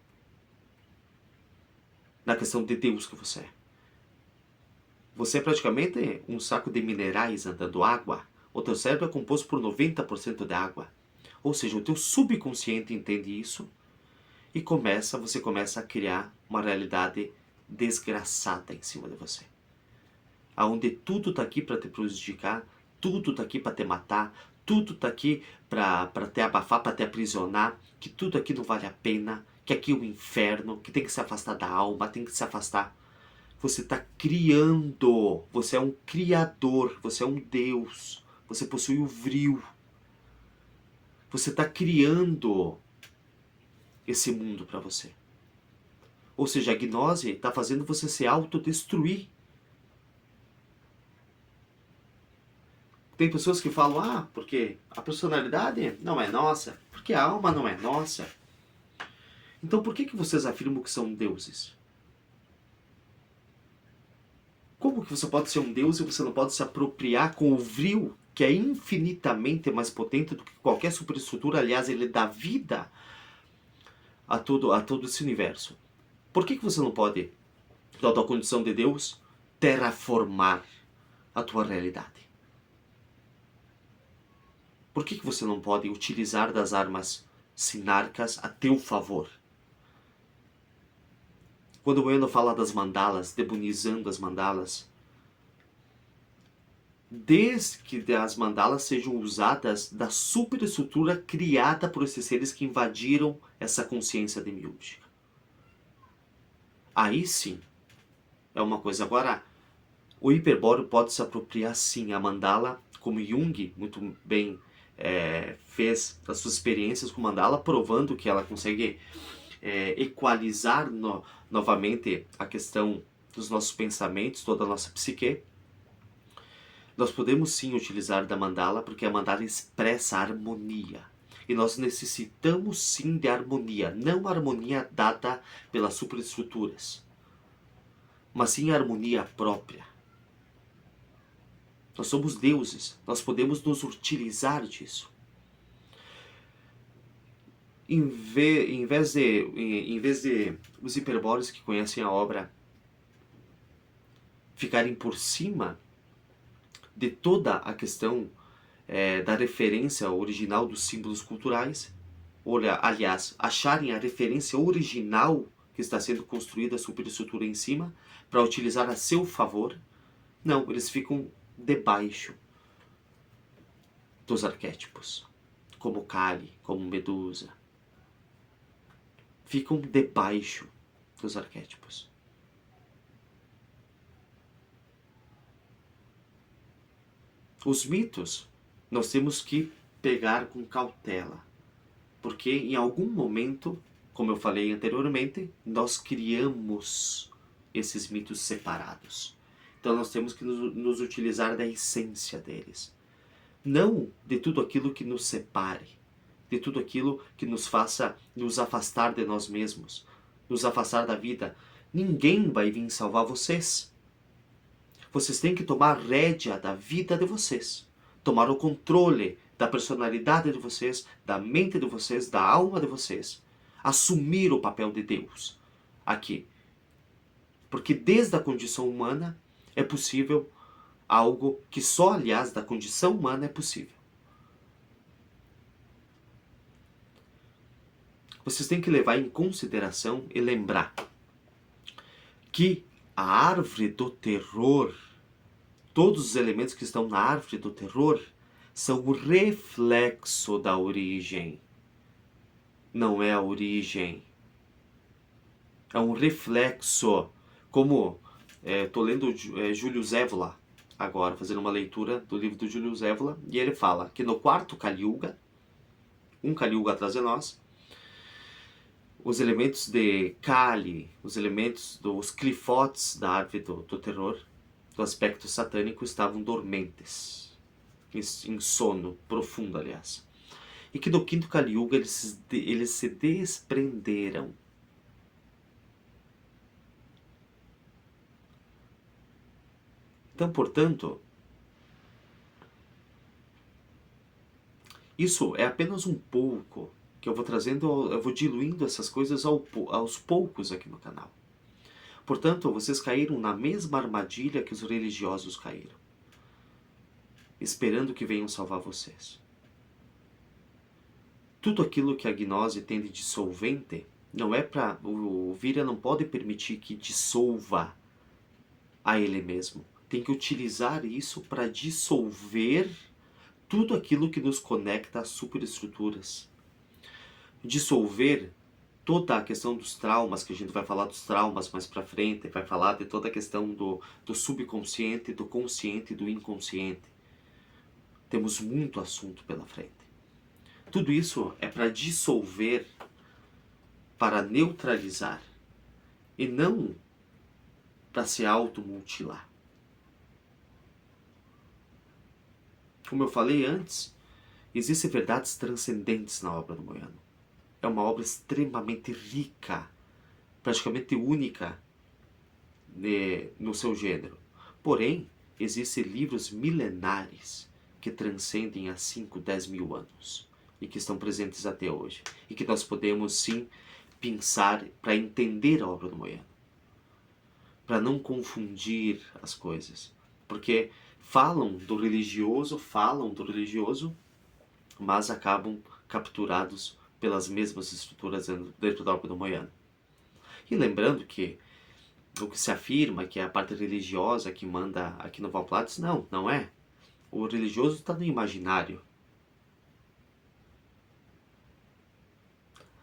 Na questão de Deus que você é. Você é praticamente um saco de minerais andando água. O teu cérebro é composto por 90% de água. Ou seja, o teu subconsciente entende isso e você começa a criar uma realidade desgraçada em cima de você. Onde tudo está aqui para te prejudicar, tudo está aqui para te matar, tudo está aqui para te abafar, para te aprisionar, que tudo aqui não vale a pena, que aqui é um inferno, que tem que se afastar da alma, tem que se afastar. Você está criando, você é um criador, você é um Deus, você possui o vril. Você está criando esse mundo para você. Ou seja, a gnose está fazendo você se autodestruir. Tem pessoas que falam, porque a personalidade não é nossa, porque a alma não é nossa. Então por que vocês afirmam que são deuses? Como que você pode ser um deus e você não pode se apropriar com o vril, que é infinitamente mais potente do que qualquer superestrutura? Aliás, ele dá vida a todo esse universo. Por que você não pode, na tua condição de Deus, terraformar a tua realidade? Por que você não pode utilizar das armas sinárquicas a teu favor? Quando o Mohiano fala das mandalas, demonizando as mandalas, desde que as mandalas sejam usadas da superestrutura criada por esses seres que invadiram essa consciência demiúrgica. Aí sim, é uma coisa. Agora, o hiperbóreo pode se apropriar sim a mandala, como Jung muito bem fez das suas experiências com mandala, provando que ela consegue equalizar novamente a questão dos nossos pensamentos, toda a nossa psique. Nós podemos sim utilizar da mandala, porque a mandala expressa a harmonia. E nós necessitamos sim de harmonia, não a harmonia dada pelas superestruturas, mas sim a harmonia própria. Nós somos deuses, nós podemos nos utilizar disso. Em vez de os hiperbóreos que conhecem a obra ficarem por cima de toda a questão da referência original dos símbolos culturais, ou, aliás, acharem a referência original que está sendo construída a superestrutura em cima, para utilizar a seu favor, não, eles ficam debaixo dos arquétipos, como Kali, como Medusa. Ficam debaixo dos arquétipos. Os mitos nós temos que pegar com cautela, porque em algum momento, como eu falei anteriormente, nós criamos esses mitos separados. Então nós temos que nos utilizar da essência deles, não de tudo aquilo que nos separe, de tudo aquilo que nos faça nos afastar de nós mesmos, nos afastar da vida. Ninguém vai vir salvar vocês. Vocês têm que tomar rédea da vida de vocês, tomar o controle da personalidade de vocês, da mente de vocês, da alma de vocês, assumir o papel de Deus aqui. Porque desde a condição humana é possível algo que só, aliás, da condição humana é possível. Vocês têm que levar em consideração e lembrar que a árvore do terror, todos os elementos que estão na árvore do terror, são o reflexo da origem. Não é a origem. É um reflexo. Como estou lendo Júlio Zévola agora, fazendo uma leitura do livro do Júlio Zévola, e ele fala que no quarto Kali Yuga, um Kali Yuga atrás de nós, os elementos de Kali, os elementos dos clifotes da árvore do terror, do aspecto satânico, estavam dormentes, em sono profundo, aliás. E que no quinto Kali Yuga eles se desprenderam. Então, portanto, isso é apenas um pouco que eu vou trazendo, eu vou diluindo essas coisas aos poucos aqui no canal. Portanto, vocês caíram na mesma armadilha que os religiosos caíram, esperando que venham salvar vocês. Tudo aquilo que a gnose tem de dissolvente, não é para... O Vira não pode permitir que dissolva a ele mesmo. Tem que utilizar isso para dissolver tudo aquilo que nos conecta às superestruturas. Dissolver toda a questão dos traumas, que a gente vai falar dos traumas mais pra frente, vai falar de toda a questão do subconsciente, do consciente e do inconsciente. Temos muito assunto pela frente. Tudo isso é para dissolver, para neutralizar, e não para se automutilar. Como eu falei antes, existem verdades transcendentes na obra do Moyano. É uma obra extremamente rica, praticamente única no seu gênero. Porém, existem livros milenares que transcendem a 5, 10 mil anos e que estão presentes até hoje. E que nós podemos, sim, pensar para entender a obra do Moyano. Para não confundir as coisas. Porque falam do religioso, mas acabam capturados pelas mesmas estruturas dentro da obra do Moyano. E lembrando que o que se afirma que é a parte religiosa que manda aqui no Valplatz, não é. O religioso está no imaginário.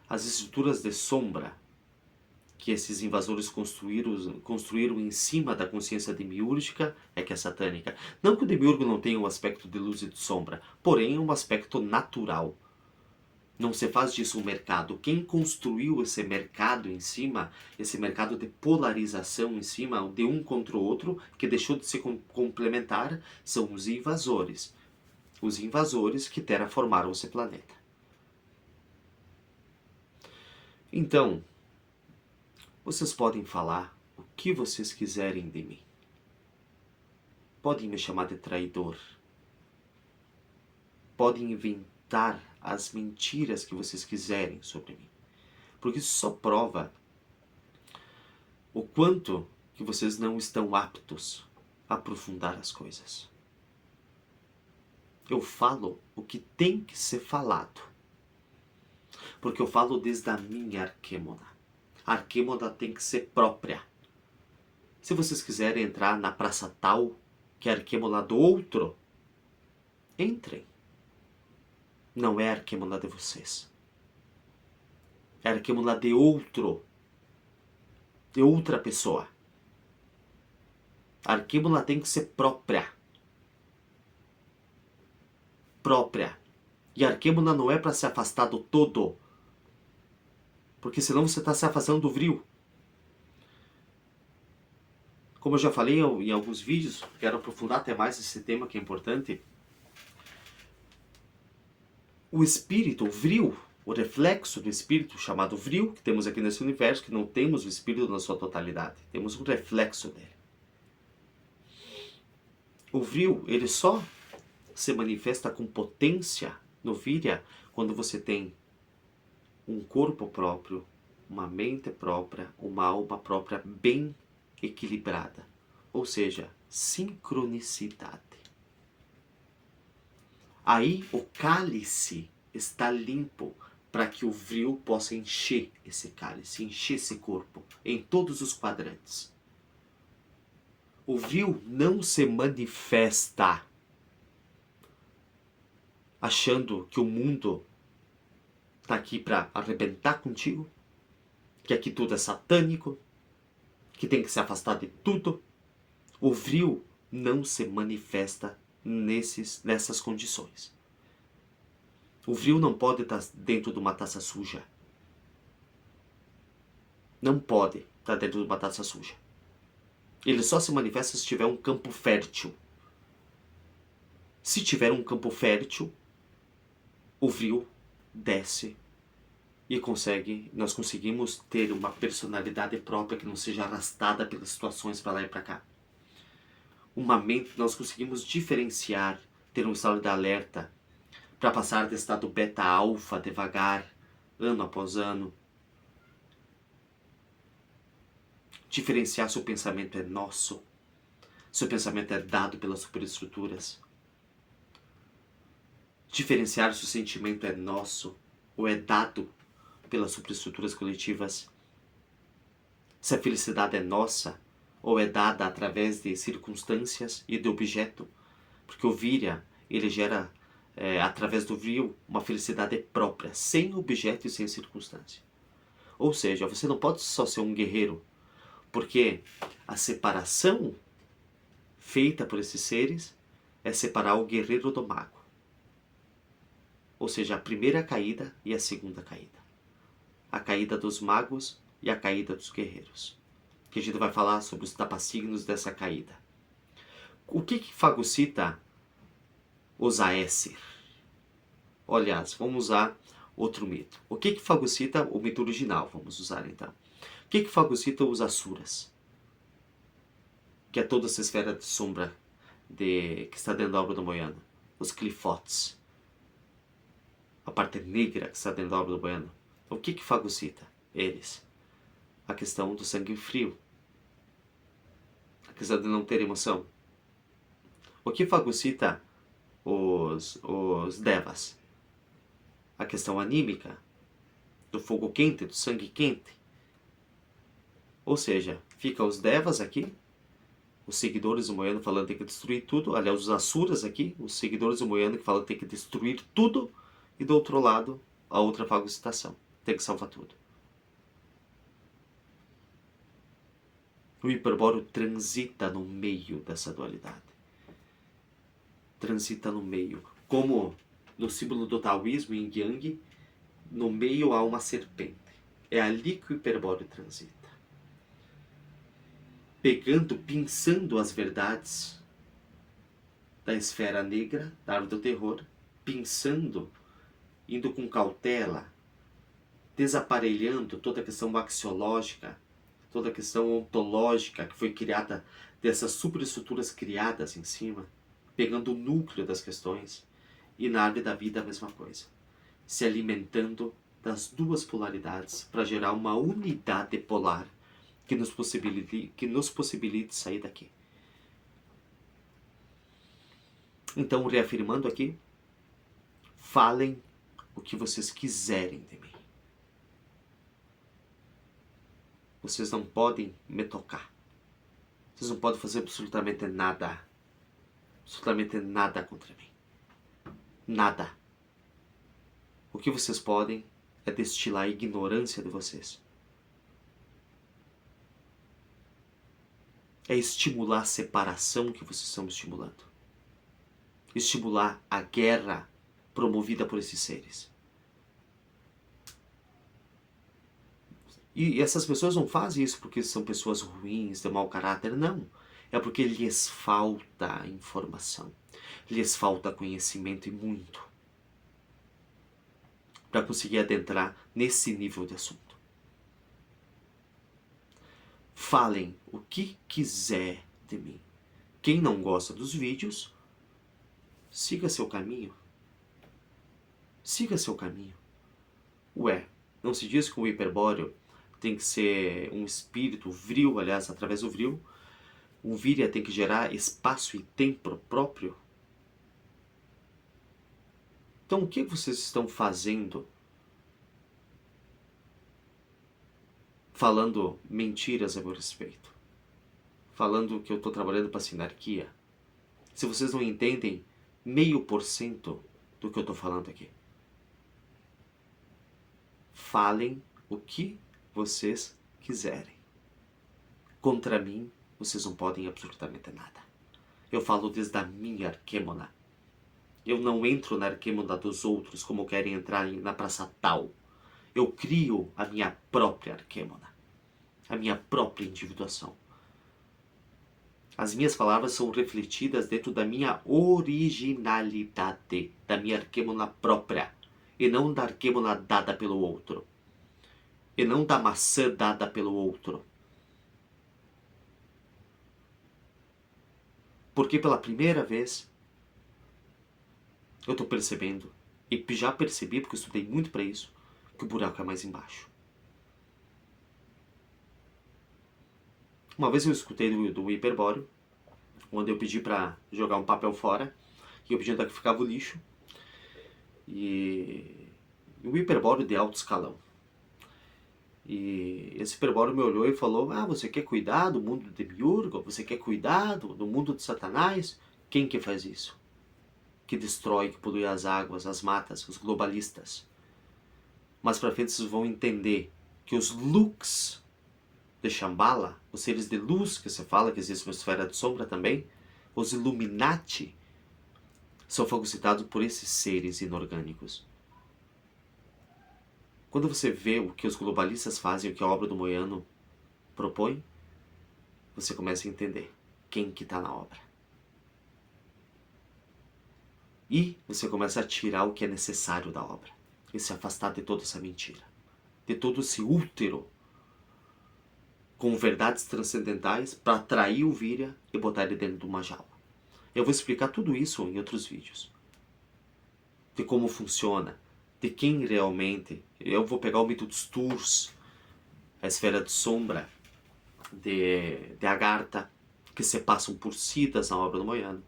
As estruturas de sombra que esses invasores construíram em cima da consciência demiúrgica é que é satânica. Não que o demiurgo não tenha um aspecto de luz e de sombra, porém um aspecto natural. Não se faz disso um mercado. Quem construiu esse mercado em cima, esse mercado de polarização em cima, de um contra o outro, que deixou de se complementar, são os invasores. Os invasores que terraformaram esse planeta. Então, vocês podem falar o que vocês quiserem de mim. Podem me chamar de traidor. Podem inventar as mentiras que vocês quiserem sobre mim. Porque isso só prova o quanto que vocês não estão aptos a aprofundar as coisas. Eu falo o que tem que ser falado. Porque eu falo desde a minha arquêmona. A arquêmona tem que ser própria. Se vocês quiserem entrar na praça tal, que é a arquêmona do outro, entrem. Não é a arquêmona de vocês. É a arquêmona de outro. De outra pessoa. A arquêmona tem que ser própria. Própria. E a arquêmona não é para se afastar do todo. Porque senão você está se afastando do vril. Como eu já falei em alguns vídeos, quero aprofundar até mais esse tema que é importante. O espírito, o vril, o reflexo do espírito chamado vril, que temos aqui nesse universo, que não temos o espírito na sua totalidade. Temos um reflexo dele. O vril, ele só se manifesta com potência no Virya quando você tem um corpo próprio, uma mente própria, uma alma própria bem equilibrada. Ou seja, sincronicidade. Aí o cálice está limpo para que o vril possa encher esse cálice, encher esse corpo em todos os quadrantes. O vril não se manifesta achando que o mundo está aqui para arrebentar contigo, que aqui tudo é satânico, que tem que se afastar de tudo. O vril não se manifesta nessas condições. O vril não pode estar dentro de uma taça suja. Não pode estar dentro de uma taça suja. Ele só se manifesta se tiver um campo fértil. Se tiver um campo fértil, o vril desce e nós conseguimos ter uma personalidade própria que não seja arrastada pelas situações para lá e para cá. Uma mente, nós conseguimos diferenciar, ter um estado de alerta para passar do estado beta-alfa devagar, ano após ano. Diferenciar se o pensamento é nosso, se o pensamento é dado pelas superestruturas. Diferenciar se o sentimento é nosso ou é dado pelas superestruturas coletivas. Se a felicidade é nossa ou é dada através de circunstâncias e de objeto. Porque o Virya, ele gera, através do vril, uma felicidade própria, sem objeto e sem circunstância. Ou seja, você não pode só ser um guerreiro, porque a separação feita por esses seres é separar o guerreiro do mago. Ou seja, a primeira caída e a segunda caída. A caída dos magos e a caída dos guerreiros. Que a gente vai falar sobre os tapasignos dessa caída. O que fagocita os Aesir? Aliás, vamos usar outro mito. O que fagocita o mito original? Vamos usar então. O que fagocita os Asuras? Que é toda essa esfera de sombra que está dentro da obra do Moyano. Os Clifotes. A parte negra que está dentro da obra do Moyano. O que fagocita eles? A questão do sangue frio. A questão de não ter emoção. O que fagocita os Devas? A questão anímica. Do fogo quente, do sangue quente. Ou seja, fica os Devas aqui, os seguidores do Moyano falando que tem que destruir tudo. Aliás, os Asuras aqui, os seguidores do Moyano que falam que tem que destruir tudo. E do outro lado, a outra fagocitação. Tem que salvar tudo. O hiperbóreo transita no meio dessa dualidade. Transita no meio. Como no símbolo do taoísmo, em Yang, no meio há uma serpente. É ali que o hiperbóreo transita. Pinçando as verdades da esfera negra, da árvore do terror, pinçando, indo com cautela, desaparelhando toda a questão axiológica, toda a questão ontológica que foi criada dessas superestruturas criadas em cima, pegando o núcleo das questões, e na árvore da vida a mesma coisa, se alimentando das duas polaridades para gerar uma unidade polar que nos possibilite sair daqui. Então, reafirmando aqui, falem o que vocês quiserem de mim. Vocês não podem me tocar. Vocês não podem fazer absolutamente nada. Absolutamente nada contra mim. Nada. O que vocês podem é destilar a ignorância de vocês. É estimular a separação que vocês estão estimulando. Estimular a guerra promovida por esses seres. E essas pessoas não fazem isso porque são pessoas ruins, de mau caráter, não. É porque lhes falta informação, lhes falta conhecimento e muito para conseguir adentrar nesse nível de assunto. Falem o que quiser de mim. Quem não gosta dos vídeos, siga seu caminho. Siga seu caminho. Ué, não se diz que o hiperbóreo tem que ser um espírito vril, aliás, através do vril, O Virya tem que gerar espaço e tempo próprio. Então o que vocês estão fazendo? Falando mentiras a meu respeito. Falando que eu estou trabalhando para a sinarquia. Se vocês não entendem 0,5% do que eu estou falando aqui. Falem o que vocês quiserem. Contra mim, vocês não podem absolutamente nada. Eu falo desde a minha arquêmona. Eu não entro na arquêmona dos outros como querem entrar na praça tal. Eu crio a minha própria arquêmona. A minha própria individuação. As minhas palavras são refletidas dentro da minha originalidade, da minha arquêmona própria, e não da arquêmona dada pelo outro, e não da maçã dada pelo outro. Porque pela primeira vez, eu estou percebendo, e já percebi, porque eu estudei muito para isso, que o buraco é mais embaixo. Uma vez eu escutei do Hiperbóreo, onde eu pedi para jogar um papel fora, e eu pedi onde é que ficava o lixo, e o Hiperbóreo de alto escalão. E esse Hiperbóreo me olhou e falou: você quer cuidar do mundo de Demiurgo? Você quer cuidar do mundo de Satanás? Quem que faz isso? Que destrói, que polui as águas, as matas, os globalistas. Mas para frente vocês vão entender que os Lux de Shambhala, os seres de luz que você fala, que existe uma esfera de sombra também, os Illuminati, são fagocitados por esses seres inorgânicos. Quando você vê o que os globalistas fazem, o que a obra do Mohiano propõe, você começa a entender quem que está na obra. E você começa a tirar o que é necessário da obra. E se afastar de toda essa mentira. De todo esse útero com verdades transcendentais para atrair o Virya e botar ele dentro de uma jaula. Eu vou explicar tudo isso em outros vídeos. De como funciona, de quem realmente... Eu vou pegar o mito dos Tours, a esfera de sombra de Agartha, que se passam por citas na obra do Mohiano.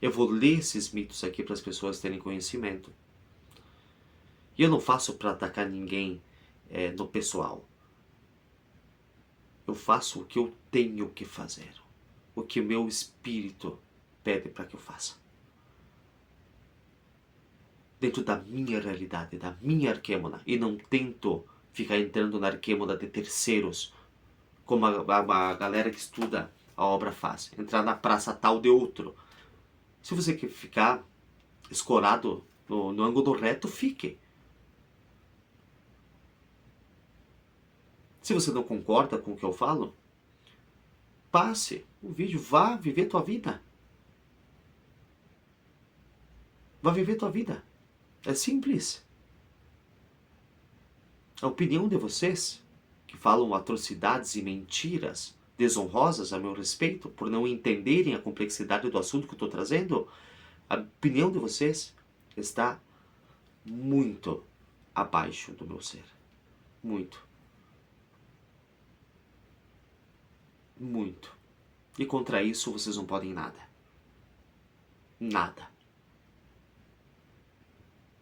Eu vou ler esses mitos aqui para as pessoas terem conhecimento. E eu não faço para atacar ninguém no pessoal. Eu faço o que eu tenho que fazer. O que o meu espírito pede para que eu faça. Dentro da minha realidade, da minha arquêmona. E não tento ficar entrando na arquêmona de terceiros, como a galera que estuda a obra faz. Entrar na praça tal de outro. Se você quer ficar escorado no ângulo reto, fique. Se você não concorda com o que eu falo, passe o vídeo, vá viver tua vida. Vá viver tua vida. É simples. A opinião de vocês, que falam atrocidades e mentiras desonrosas a meu respeito, por não entenderem a complexidade do assunto que eu estou trazendo, a opinião de vocês está muito abaixo do meu ser. Muito. Muito. E contra isso vocês não podem nada. Nada.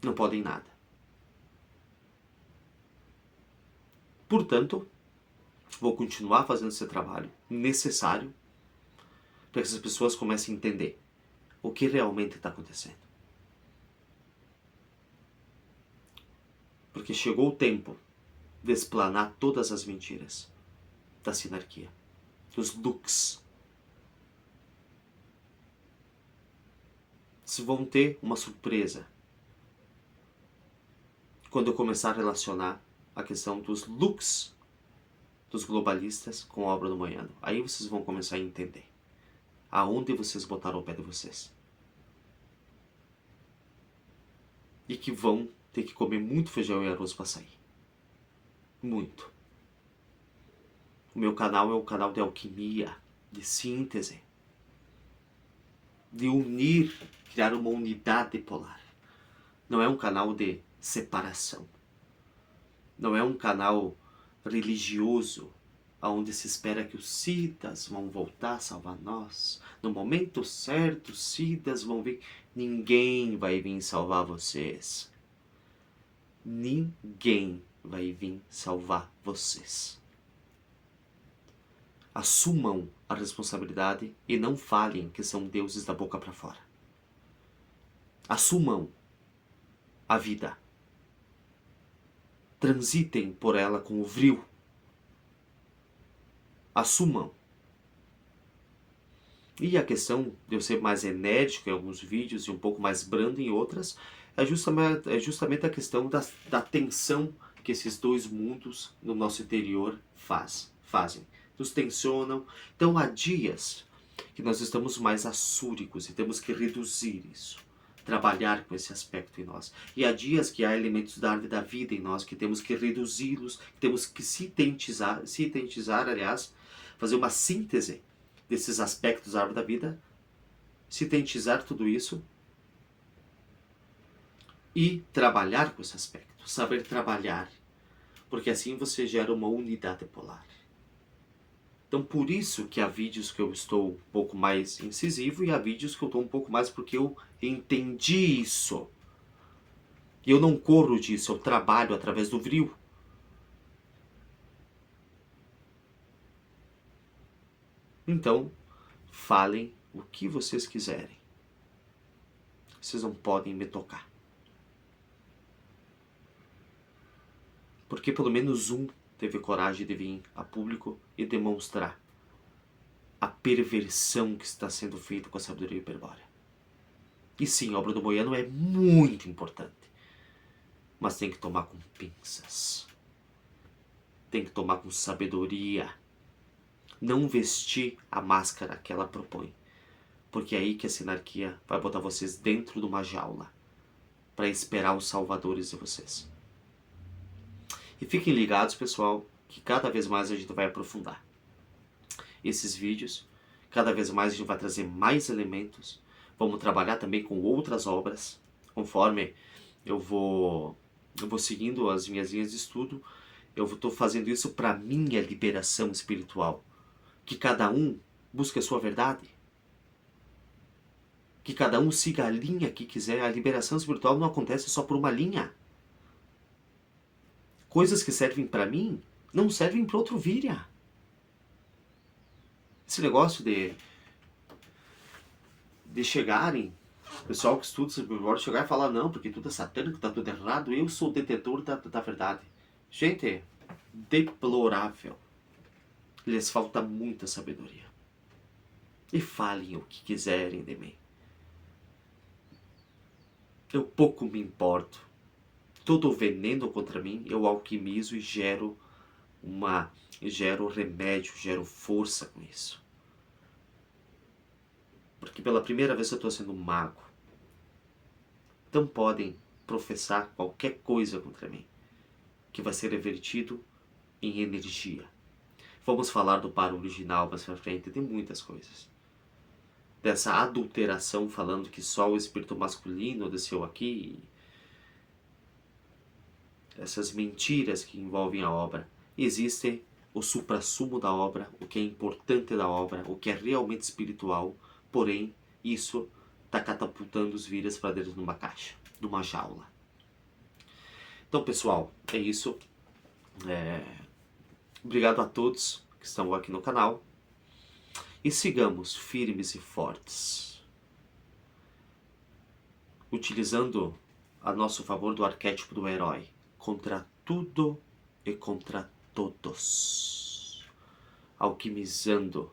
Não podem nada. Portanto, vou continuar fazendo esse trabalho necessário para que essas pessoas comecem a entender o que realmente está acontecendo. Porque chegou o tempo de explanar todas as mentiras da sinarquia, dos Lux. Vocês vão ter uma surpresa quando eu começar a relacionar a questão dos Lux dos globalistas com a obra do Mohiano. Aí vocês vão começar a entender aonde vocês botaram o pé de vocês. E que vão ter que comer muito feijão e arroz para sair. Muito. O meu canal é um canal de alquimia, de síntese, de unir, criar uma unidade polar. Não é um canal de separação. Não é um canal religioso aonde se espera que os Siddhas vão voltar a salvar nós. No momento certo, os Siddhas vão vir. Ninguém vai vir salvar vocês. Ninguém vai vir salvar vocês. Assumam a responsabilidade e não falem que são deuses da boca para fora. Assumam a vida. Transitem por ela com o vril. Assumam. E a questão de eu ser mais enérgico em alguns vídeos e um pouco mais brando em outras é justamente a questão da tensão que esses dois mundos no nosso interior fazem. Nos tensionam. Então há dias que nós estamos mais assúricos e temos que reduzir isso. Trabalhar com esse aspecto em nós. E há dias que há elementos da árvore da vida em nós que temos que reduzi-los, que temos que sintetizar, aliás, fazer uma síntese desses aspectos da árvore da vida, sintetizar tudo isso e trabalhar com esse aspecto, saber trabalhar, porque assim você gera uma unidade polar. Então por isso que há vídeos que eu estou um pouco mais incisivo e há vídeos que eu estou um pouco mais porque eu entendi isso. E eu não corro disso, eu trabalho através do vril. Então, falem o que vocês quiserem. Vocês não podem me tocar. Porque pelo menos um teve coragem de vir a público e demonstrar a perversão que está sendo feita com a sabedoria hiperbórea. E sim, a obra do Moyano é muito importante. Mas tem que tomar com pinças. Tem que tomar com sabedoria. Não vestir a máscara que ela propõe. Porque é aí que a sinarquia vai botar vocês dentro de uma jaula para esperar os salvadores de vocês. E fiquem ligados, pessoal, que cada vez mais a gente vai aprofundar esses vídeos. Cada vez mais a gente vai trazer mais elementos. Vamos trabalhar também com outras obras. Conforme eu vou seguindo as minhas linhas de estudo, eu estou fazendo isso para minha liberação espiritual. Que cada um busque a sua verdade. Que cada um siga a linha que quiser. A liberação espiritual não acontece só por uma linha. Coisas que servem para mim não servem para outro Virya. Esse negócio de chegarem, o pessoal que estuda sobre o chegar e falar não, porque tudo é satânico, tá tudo errado, eu sou o detentor da verdade. Gente, deplorável. Lhes falta muita sabedoria. E falem o que quiserem de mim. Eu pouco me importo. Todo o veneno contra mim eu alquimizo e gero remédio, gero força com isso. Porque pela primeira vez eu estou sendo um mago. Então podem professar qualquer coisa contra mim, que vai ser revertido em energia. Vamos falar do par original mais pra frente, tem muitas coisas. Dessa adulteração, falando que só o espírito masculino desceu aqui. Essas mentiras que envolvem a obra. Existe o suprassumo da obra, o que é importante da obra, o que é realmente espiritual. Porém, isso está catapultando os Viryas para dentro de uma caixa, de uma jaula. Então, pessoal, é isso. Obrigado a todos que estão aqui no canal. E sigamos firmes e fortes, utilizando a nosso favor do arquétipo do herói, contra tudo e contra todos, alquimizando,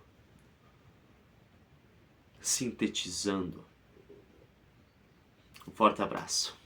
sintetizando. Um forte abraço.